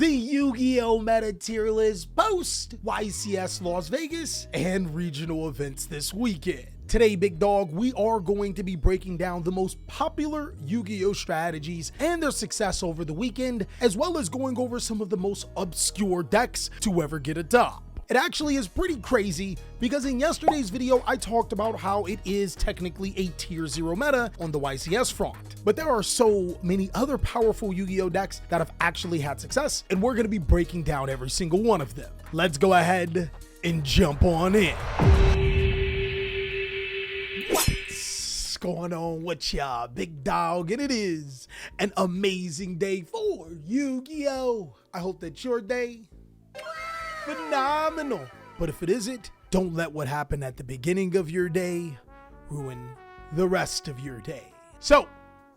the Yu-Gi-Oh! Meta tier list post YCS Las Vegas and regional events this weekend. Today, big dog, we are going to be breaking down the most popular Yu-Gi-Oh! Strategies and their success over the weekend, as well as going over some of the most obscure decks to ever get a top. It actually is pretty crazy because in yesterday's video, I talked about how it is technically a tier 0 meta on the YCS front. But there are so many other powerful Yu-Gi-Oh! Decks that have actually had success, and we're going to be breaking down every single one of them. Let's go ahead and jump on in. What's going on with y'all, big dog? And it is an amazing day for Yu-Gi-Oh! I hope that your day phenomenal. But if it isn't, don't let what happened at the beginning of your day ruin the rest of your day. So,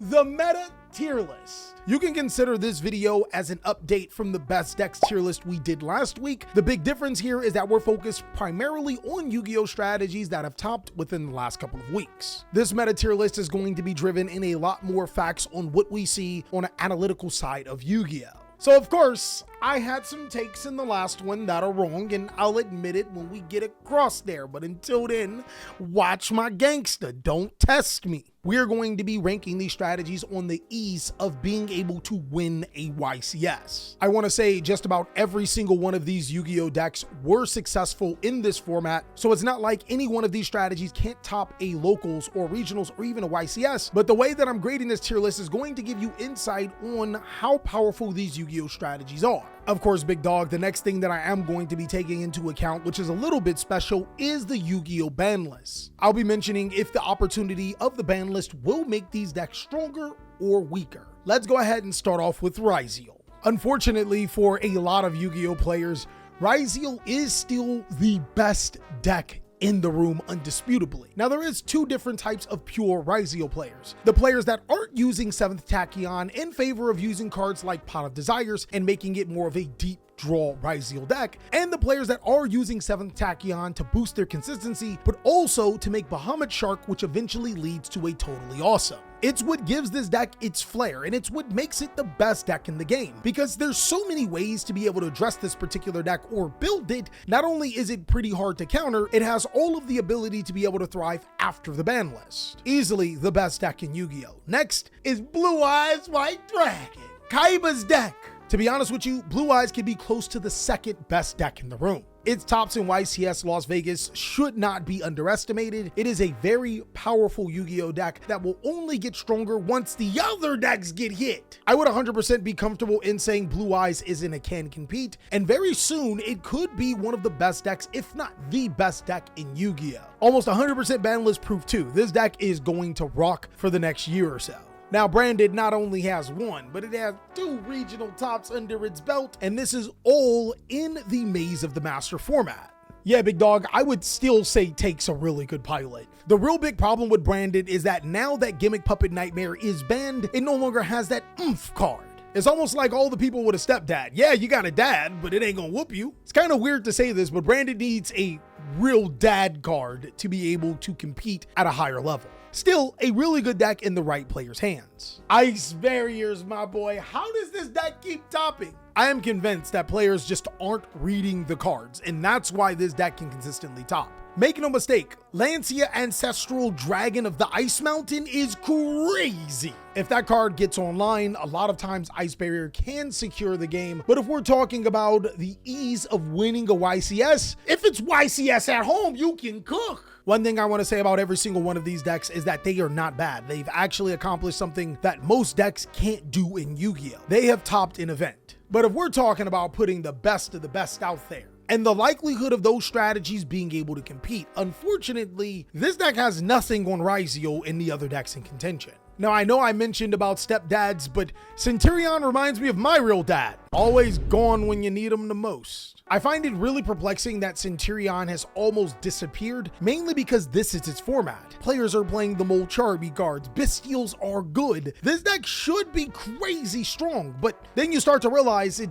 the meta tier list. You can consider this video as an update from the best decks tier list we did last week. The big difference here is that we're focused primarily on Yu-Gi-Oh! Strategies that have topped within the last couple of weeks. This meta tier list is going to be driven in a lot more facts on what we see on an analytical side of Yu-Gi-Oh! So of course, I had some takes in the last one that are wrong, and I'll admit it when we get across there. But until then, watch my gangsta, don't test me. We're going to be ranking these strategies on the ease of being able to win a YCS. I want to say just about every single one of these Yu-Gi-Oh! Decks were successful in this format, so it's not like any one of these strategies can't top a locals or regionals or even a YCS, but the way that I'm grading this tier list is going to give you insight on how powerful these Yu-Gi-Oh! Strategies are. Of course, big dog, the next thing that I am going to be taking into account, which is a little bit special, is the Yu-Gi-Oh! Ban list. I'll be mentioning if the opportunity of the ban list will make these decks stronger or weaker. Let's go ahead and start off with Ryzeal. Unfortunately for a lot of Yu-Gi-Oh! Players, Ryzeal is still the best deck in the room undisputably. Now there is two different types of pure Ryzeal players. The players that aren't using 7th Tachyon in favor of using cards like Pot of Desires and making it more of a deep draw Ryzeal deck, and the players that are using 7th Tachyon to boost their consistency, but also to make Bahamut Shark, which eventually leads to a totally awesome. It's what gives this deck its flair, and it's what makes it the best deck in the game, because there's so many ways to be able to address this particular deck or build it. Not only is it pretty hard to counter, it has all of the ability to be able to thrive after the ban list. Easily the best deck in Yu-Gi-Oh! Next is Blue Eyes White Dragon, Kaiba's deck. To be honest with you, Blue Eyes can be close to the second best deck in the room. Its tops in YCS Las Vegas should not be underestimated. It is a very powerful Yu-Gi-Oh! Deck that will only get stronger once the other decks get hit. I would 100% be comfortable in saying Blue Eyes is in a can compete, and very soon it could be one of the best decks, if not the best deck in Yu-Gi-Oh! Almost 100% ban list proof too. This deck is going to rock for the next year or so. Now, Branded not only has one, but it has 2 regional tops under its belt, and this is all in the Maze of the Master format. Yeah, big dog, I would still say takes a really good pilot. The real big problem with Branded is that now that Gimmick Puppet Nightmare is banned, it no longer has that oomph card. It's almost like all the people with a stepdad. Yeah, you got a dad, but it ain't gonna whoop you. It's kind of weird to say this, but Branded needs a real dad card to be able to compete at a higher level. Still, a really good deck in the right player's hands. Ice Barriers, my boy. How does this deck keep topping? I am convinced that players just aren't reading the cards, and that's why this deck can consistently top. Make no mistake, Lancia Ancestral Dragon of the Ice Mountain is crazy. If that card gets online, a lot of times Ice Barrier can secure the game, but if we're talking about the ease of winning a YCS, if it's YCS at home, you can cook. One thing I want to say about every single one of these decks is that they are not bad. They've actually accomplished something that most decks can't do in Yu-Gi-Oh! They have topped an event. But if we're talking about putting the best of the best out there, and the likelihood of those strategies being able to compete, unfortunately, this deck has nothing on Ryzeal and the other decks in contention. Now, I know I mentioned about stepdads, but Centurion reminds me of my real dad. Always gone when you need him the most. I find it really perplexing that Centurion has almost disappeared, mainly because this is its format. Players are playing the Molcharby cards, Bystials are good. This deck should be crazy strong, but then you start to realize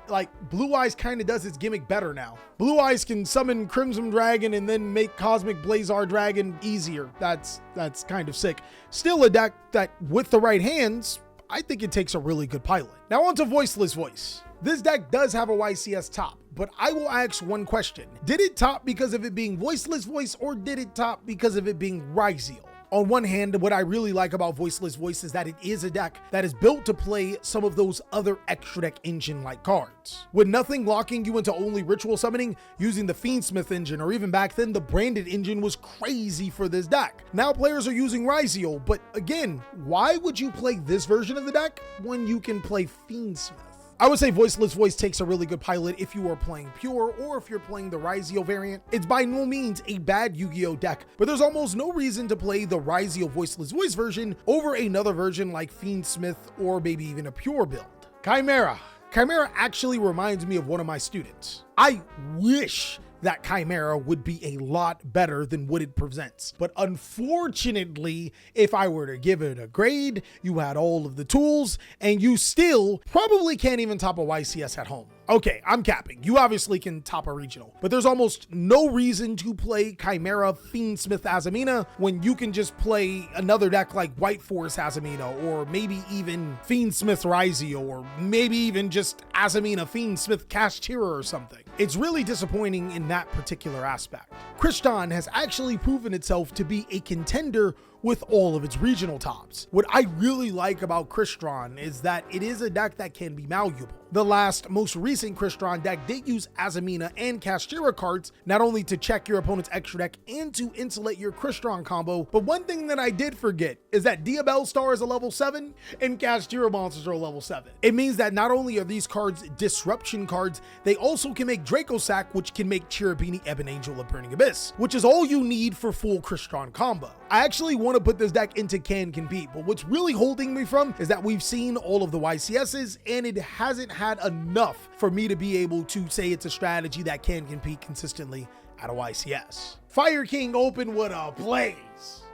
like Blue Eyes kind of does its gimmick better now. Blue Eyes can summon Crimson Dragon and then make Cosmic Blazar Dragon easier. That's kind of sick. Still a deck that, with the right hands, I think it takes a really good pilot. Now on to Voiceless Voice. This deck does have a YCS top, but I will ask one question. Did it top because of it being Voiceless Voice, or did it top because of it being Ryzeal? On one hand, what I really like about Voiceless Voice is that it is a deck that is built to play some of those other extra deck engine-like cards. With nothing locking you into only ritual summoning, using the Fiendsmith engine, or even back then the branded engine, was crazy for this deck. Now players are using Ryzeal, but again, why would you play this version of the deck when you can play Fiendsmith? I would say Voiceless Voice takes a really good pilot if you are playing Pure, or if you're playing the Ryzeal variant. It's by no means a bad Yu-Gi-Oh deck, but there's almost no reason to play the Ryzeal Voiceless Voice version over another version like Fiendsmith, or maybe even a Pure build. Chimera. Chimera actually reminds me of one of my students. I wish that Chimera would be a lot better than what it presents. But unfortunately, if I were to give it a grade, you had all of the tools and you still probably can't even top a YCS at home. Okay, I'm capping. You obviously can top a regional, but there's almost no reason to play Chimera Fiendsmith Azamina when you can just play another deck like White Force Azamina, or maybe even Fiendsmith Ryzeal, or maybe even just Azamina Fiendsmith Kashtira or something. It's really disappointing in that particular aspect. Crystron has actually proven itself to be a contender with all of its regional tops. What I really like about Crystron is that it is a deck that can be malleable. The most recent Crystron deck did use Azamina and Kashtira cards, not only to check your opponent's extra deck and to insulate your Crystron combo, but one thing that I did forget is that Yubel Star is a level 7 and Kashtira monsters are a level 7. It means that not only are these cards disruption cards, they also can make Draco Sack, which can make Cherubini Ebon Angel of Burning Abyss, which is all you need for full Crystron combo. I actually want to put this deck into Can Compete, but what's really holding me from is that we've seen all of the YCSs and it hasn't had enough for me to be able to say it's a strategy that can compete consistently at a YCS. Fire King opened with a blaze.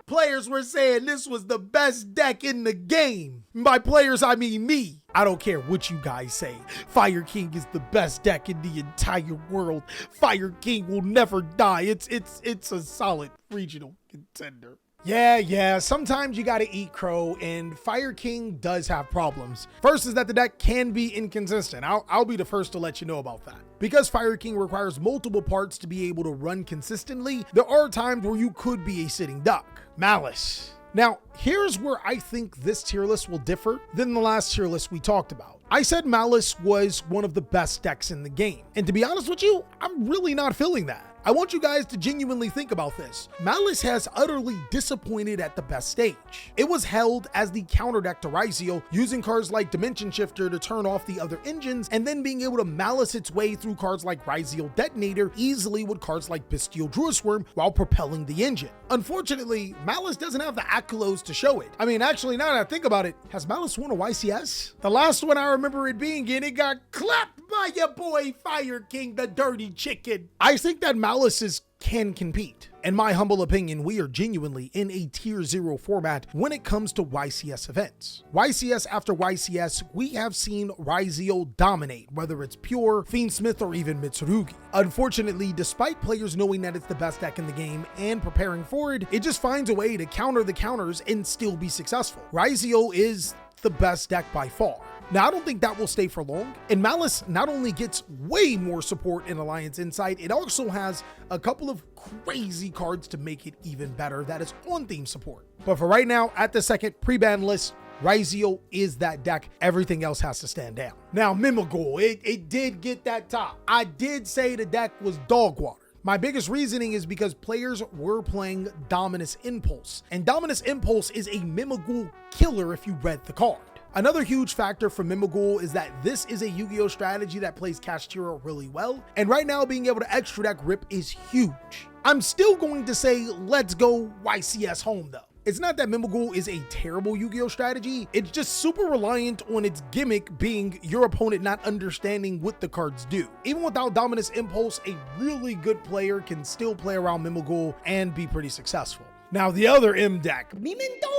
Players were saying this was the best deck in the game. By players, I mean me. I don't care what you guys say. Fire King is the best deck in the entire world. Fire King will never die. It's a solid regional contender. Yeah, sometimes you gotta eat crow, and Fire King does have problems. First is that the deck can be inconsistent. I'll be the first to let you know about that. Because Fire King requires multiple parts to be able to run consistently, there are times where you could be a sitting duck. Maliss. Now, here's where I think this tier list will differ than the last tier list we talked about. I said Maliss was one of the best decks in the game, and to be honest with you, I'm really not feeling that. I want you guys to genuinely think about this. Maliss has utterly disappointed at the best stage. It was held as the counter deck to Ryzeal, using cards like Dimension Shifter to turn off the other engines, and then being able to Maliss its way through cards like Ryzeal Detonator easily with cards like Bystial Druisworm while propelling the engine. Unfortunately, Maliss doesn't have the accolades to show it. I mean, actually, now that I think about it, has Maliss won a YCS? The last one I remember it being in, it got clapped by your boy Fire King, the dirty chicken. I think that Maliss can compete. In my humble opinion, we are genuinely in a tier 0 format when it comes to YCS events. YCS after YCS, we have seen Ryzeal dominate, whether it's Pure, Fiendsmith, or even Mitsurugi. Unfortunately, despite players knowing that it's the best deck in the game and preparing for it, it just finds a way to counter the counters and still be successful. Ryzeal is the best deck by far. Now, I don't think that will stay for long, and Maliss not only gets way more support in Alliance Insight, it also has a couple of crazy cards to make it even better that is on theme support. But for right now, at the second pre-ban list, Ryzeal is that deck. Everything else has to stand down. Now, Mimighoul, it did get that top. I did say the deck was dog water. My biggest reasoning is because players were playing Dominus Impulse, and Dominus Impulse is a Mimighoul killer if you read the card. Another huge factor for Mimighoul is that this is a Yu-Gi-Oh strategy that plays Kashtira really well, and right now being able to extra deck Rip is huge. I'm still going to say let's go YCS home though. It's not that Mimighoul is a terrible Yu-Gi-Oh strategy, it's just super reliant on its gimmick being your opponent not understanding what the cards do. Even without Dominus Impulse, a really good player can still play around Mimighoul and be pretty successful. Now the other M deck, Memento.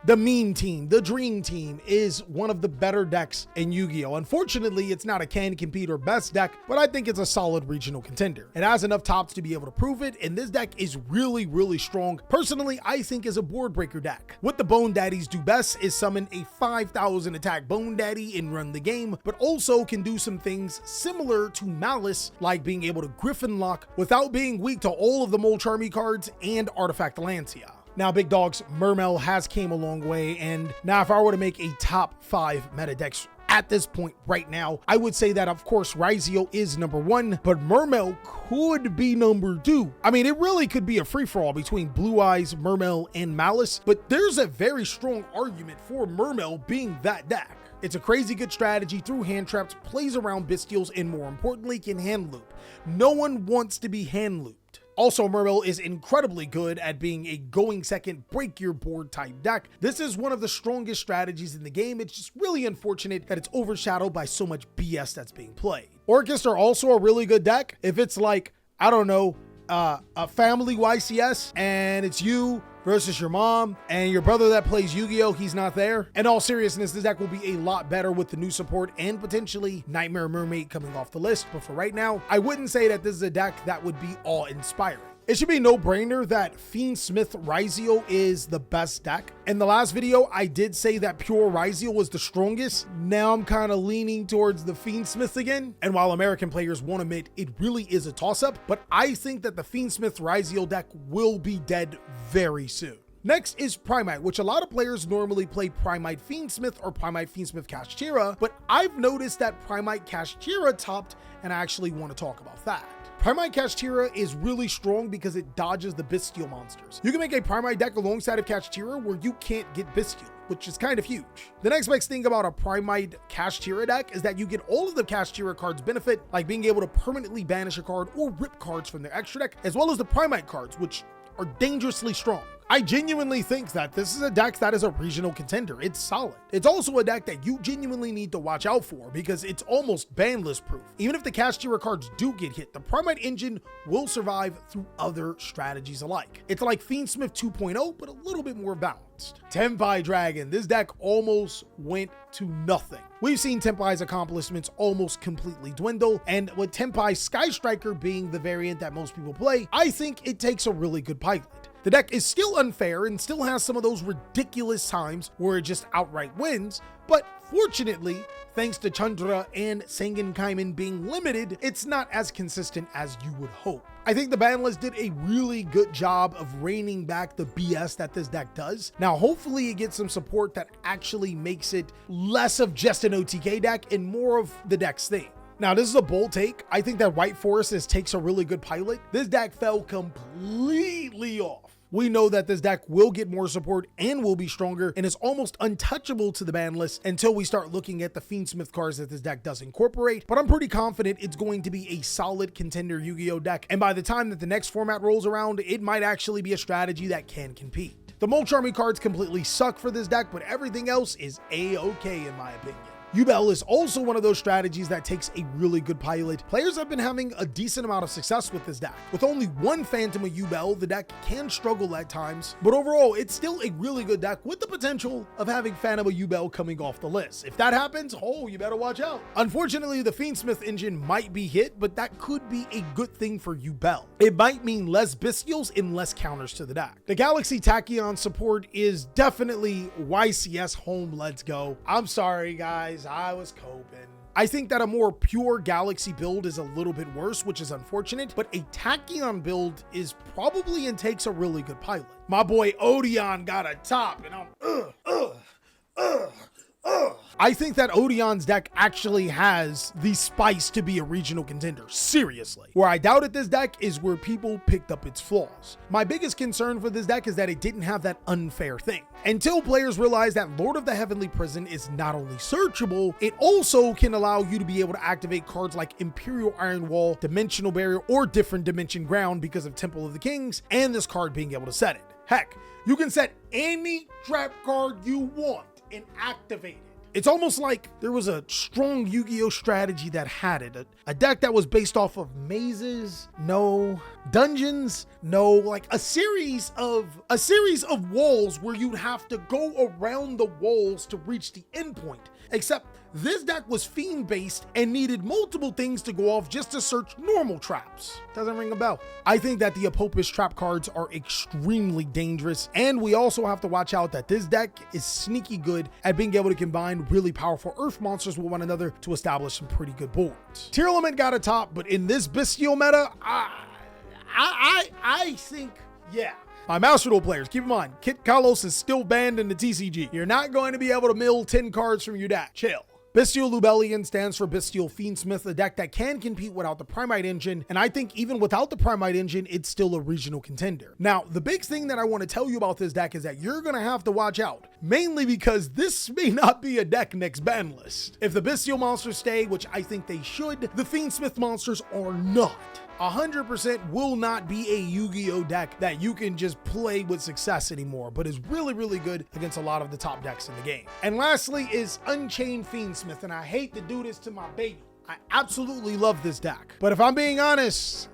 The Meme Team, the Dream Team, is one of the better decks in Yu-Gi-Oh! Unfortunately, it's not a can compete or best deck, but I think it's a solid regional contender. It has enough tops to be able to prove it, and this deck is really, really strong. Personally, I think is a board breaker deck. What the Bone Daddies do best is summon a 5,000 attack Bone Daddy and run the game, but also can do some things similar to Maliss, like being able to Griffin Lock without being weak to all of the Molcharmy cards and Artifact Lancia. Now, big dogs, Mermail has came a long way, and now if I were to make a top 5 meta decks at this point right now, I would say that, of course, Ryzeal is number 1, but Mermail could be number 2. I mean, it really could be a free-for-all between Blue Eyes, Mermail, and Maliss, but there's a very strong argument for Mermail being that deck. It's a crazy good strategy through hand traps, plays around Bystials, and more importantly, can hand loop. No one wants to be hand looped. Also, Mermail is incredibly good at being a going second, break your board type deck. This is one of the strongest strategies in the game. It's just really unfortunate that it's overshadowed by so much BS that's being played. Orcust are also a really good deck. If it's like, I don't know, a family YCS and it's you versus your mom and your brother that plays Yu-Gi-Oh, he's not there. In all seriousness, this deck will be a lot better with the new support and potentially Nightmare Mermaid coming off the list. But for right now, I wouldn't say that this is a deck that would be awe-inspiring. It should be no brainer that Fiendsmith Ryzeal is the best deck. In the last video, I did say that pure Ryzeal was the strongest. Now I'm kind of leaning towards the Fiendsmith again. And while American players won't admit, it really is a toss-up, but I think that the Fiendsmith Ryzeal deck will be dead very soon. Next is Primite, which a lot of players normally play Primite Fiendsmith or Primite Fiendsmith Chimera, but I've noticed that Primite Chimera topped, and I actually want to talk about that. Primite Chimera is really strong because it dodges the Bystial monsters. You can make a Primite deck alongside of Chimera where you can't get Bystial, which is kind of huge. The next best thing about a Primite Chimera deck is that you get all of the Chimera cards benefit, like being able to permanently banish a card or rip cards from their extra deck, as well as the Primite cards, which are dangerously strong. I genuinely think that this is a deck that is a regional contender. It's solid. It's also a deck that you genuinely need to watch out for because it's almost banlist proof. Even if the Chimera cards do get hit, the Primite engine will survive through other strategies alike. It's like Fiendsmith 2.0, but a little bit more balanced. Tenpai Dragon. This deck almost went to nothing. We've seen Tenpai's accomplishments almost completely dwindle, and with Tenpai Sky Striker being the variant that most people play, I think it takes a really good pilot. The deck is still unfair and still has some of those ridiculous times where it just outright wins, but fortunately, thanks to Chandra and Sangenkaimen being limited, it's not as consistent as you would hope. I think the ban list did a really good job of reining back the BS that this deck does. Now, hopefully it gets some support that actually makes it less of just an OTK deck and more of the deck's thing. Now, this is a bold take. I think that White Forest takes a really good pilot. This deck fell completely off. We know that this deck will get more support and will be stronger and is almost untouchable to the ban list until we start looking at the Fiendsmith cards that this deck does incorporate, but I'm pretty confident it's going to be a solid contender Yu-Gi-Oh deck, and by the time that the next format rolls around, it might actually be a strategy that can compete. The Molcharmy cards completely suck for this deck, but everything else is a-okay in my opinion. Yubel is also one of those strategies that takes a really good pilot. Players have been having a decent amount of success with this deck. With only one Phantom of Yubel, the deck can struggle at times, but overall, it's still a really good deck with the potential of having Phantom of Yubel coming off the list. If that happens, oh, you better watch out. Unfortunately, the Fiendsmith engine might be hit, but that could be a good thing for Yubel. It might mean less Bystials and less counters to the deck. The Galaxy Tachyon support is definitely YCS home, let's go. I'm sorry, guys. I was coping. I think that a more pure Galaxy build is a little bit worse, which is unfortunate, but a Tachyon build is probably and takes a really good pilot. My boy Odion got a top, and I'm I think that Odion's deck actually has the spice to be a regional contender, seriously. Where I doubted this deck is where people picked up its flaws. My biggest concern for this deck is that it didn't have that unfair thing. Until players realize that Lord of the Heavenly Prison is not only searchable, it also can allow you to be able to activate cards like Imperial Iron Wall, Dimensional Barrier, or Different Dimension Ground because of Temple of the Kings, and this card being able to set it. Heck, you can set any trap card you want and activate it. It's almost like there was a strong Yu-Gi-Oh strategy that had it. A deck that was based off of mazes, no dungeons, no, like a series of walls where you'd have to go around the walls to reach the end point. Except this deck was fiend based and needed multiple things to go off just to search normal traps. Doesn't ring a bell. I think that the Apopus trap cards are extremely dangerous, and we also have to watch out that this deck is sneaky good at being able to combine really powerful earth monsters with one another to establish some pretty good boards. Tearlament got a top, but in this Bystial meta, I think, yeah. My Master Duel players, keep in mind, Kit Kalos is still banned in the TCG. You're not going to be able to mill 10 cards from your deck. Chill. Bystial Lubellion stands for Bystial Fiendsmith, a deck that can compete without the Primite engine, and I think even without the Primite engine, it's still a regional contender. Now, the big thing that I want to tell you about this deck is that you're going to have to watch out, mainly because this may not be a deck next ban list. If the Bystial monsters stay, which I think they should, the Fiendsmith monsters are not. 100% will not be a Yu-Gi-Oh deck that you can just play with success anymore, but is really, really good against a lot of the top decks in the game. And lastly is Unchained Fiendsmith, and I hate to do this to my baby. I absolutely love this deck, but if I'm being honest,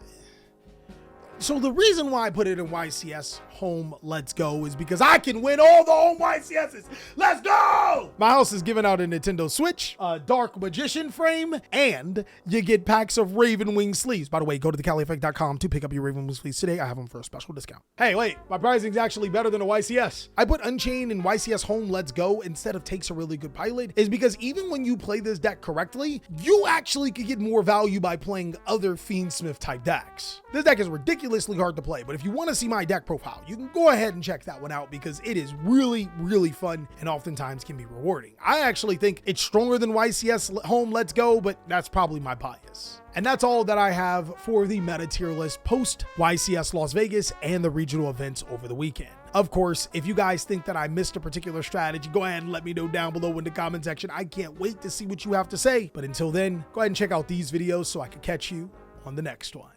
so the reason why I put it in YCS home let's go is because I can win all the home YCSs. Let's go! My house is giving out a Nintendo Switch, a Dark Magician frame, and you get packs of Raven Wing sleeves. By the way, go to TheCaliEffect.com to pick up your Raven Wing sleeves today. I have them for a special discount. Hey, wait, my pricing's actually better than a YCS. I put Unchained in YCS home let's go instead of Takes a Really Good Pilot is because even when you play this deck correctly, you actually could get more value by playing other Fiendsmith type decks. This deck is ridiculously hard to play, but if you want to see my deck profile, you can go ahead and check that one out because it is really, really fun and oftentimes can be rewarding. I actually think it's stronger than YCS home let's go, but that's probably my bias. And that's all that I have for the meta tier list post YCS Las Vegas and the regional events over the weekend. Of course, if you guys think that I missed a particular strategy, go ahead and let me know down below in the comment section. I can't wait to see what you have to say. But until then, go ahead and check out these videos so I can catch you on the next one.